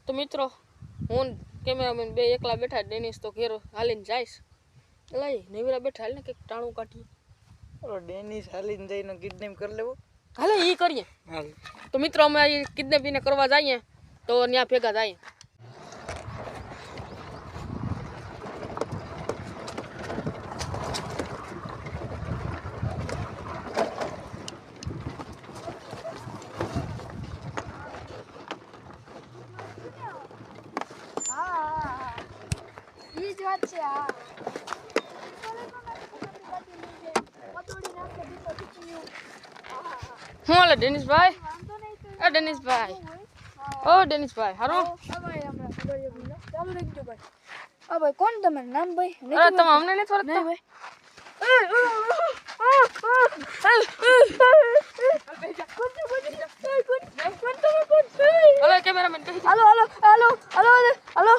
તો મિત્રો હું કેમેરામેન બે એકલા બેઠા, ડેનિસ તો ઘેર હાલીને જાઈશ. લઈ નેવરા બેઠા હાલ ને કંઈક ટાણું કાઢીએ. ઓલો ડેનિસ હાલીને જઈને કિડનેપ કરી લેવો. હાલે એ કરીએ. તો મિત્રો અમે કિડનેપિંગ કરવા જઈએ તો ત્યાં ભેગા જઈએ. હું હાલે ડેનિસભાઈ? એ ડેનિસભાઈ, ઓ ડેનિસભાઈ, હારું? ભાઈ કોણ તમારું નામ ભાઈ? અરે તમે અમને નથી ઓળખતા ભાઈ? હાલો કેમેરામેન કહી દે. હાલો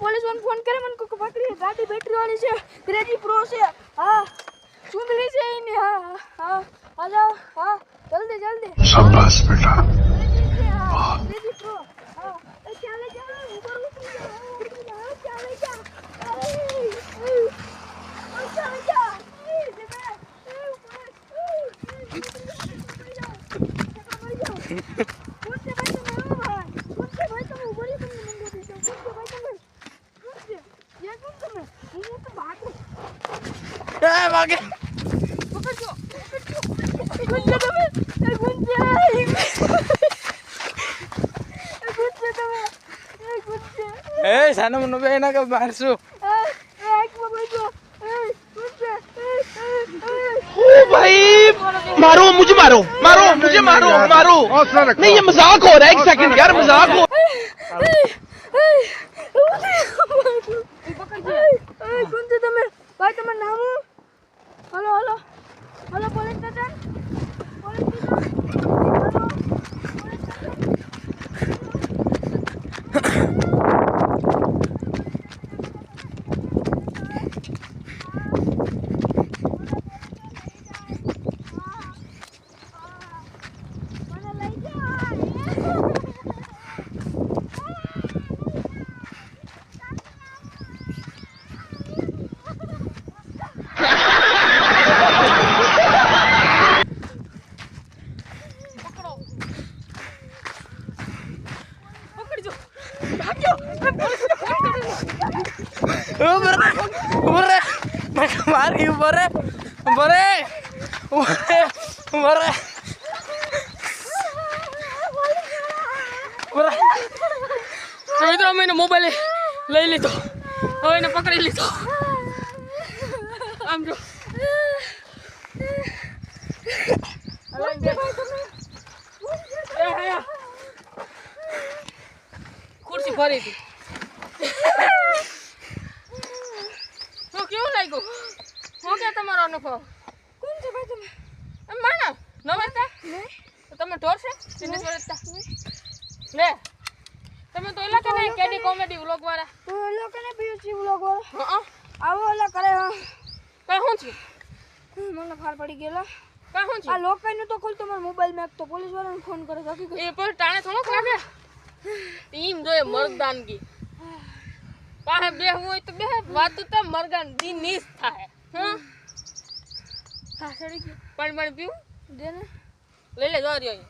પોલીસ વાળાને ફોન કરે, મને કોક પકડી ગાડી બેટરી વાળી છે, ક્રેજી પ્રો છે. હા ચૂંદડી છે એની. હા જલ્દી શાબાશ બેટા. ક્રેજી પ્રો. હા ચાલે ઉપર ભાગે સાનો મનો બે ના કે મારશું. भाई मारो मुझे मारो नहीं ये मजाक हो रहा है. एक सेकंड यार, मजाक हो. તમે ભાઈ તમારું નામ? હાલો પોલીસ સ્ટેશન. મારી ઉપર મિત્રો અમે એનો મોબાઈલ લઈ લીધો, હવે એને પકડી લીધો. આમ જો ખુરશી ફરી હતી. હું કેવું લાગ્યું? હું કે તમારો અનુભવ? કોણ છે ભાઈ તમે? માના ન વરતા તમે ઢોર છે સિનેસ વરતા લે. તમે તો એલા કે નહીં કેડી કોમેડી વ્લોગ વાળા? તો એ લોકોને પીયુસી વ્લોગ વાળા. હા આવો ઓલા કરે. કા હું છું? મને ખાર પડી ગયેલા. કા હું છું? આ લોકોનું તો ખોલ તમારો મોબાઈલ મેક તો પોલીસ વાળાને ફોન કરે બાકી એ પર ટાણે થોડોક લાગે. ટીમ જોએ મર્દાનગી. પાહે બે હોય તો બે વાત તો મરગાન દી નીસ થાય. હા સડી ગયું. પાણી પીવું દે ને. લઈ લે જો રહ્યો.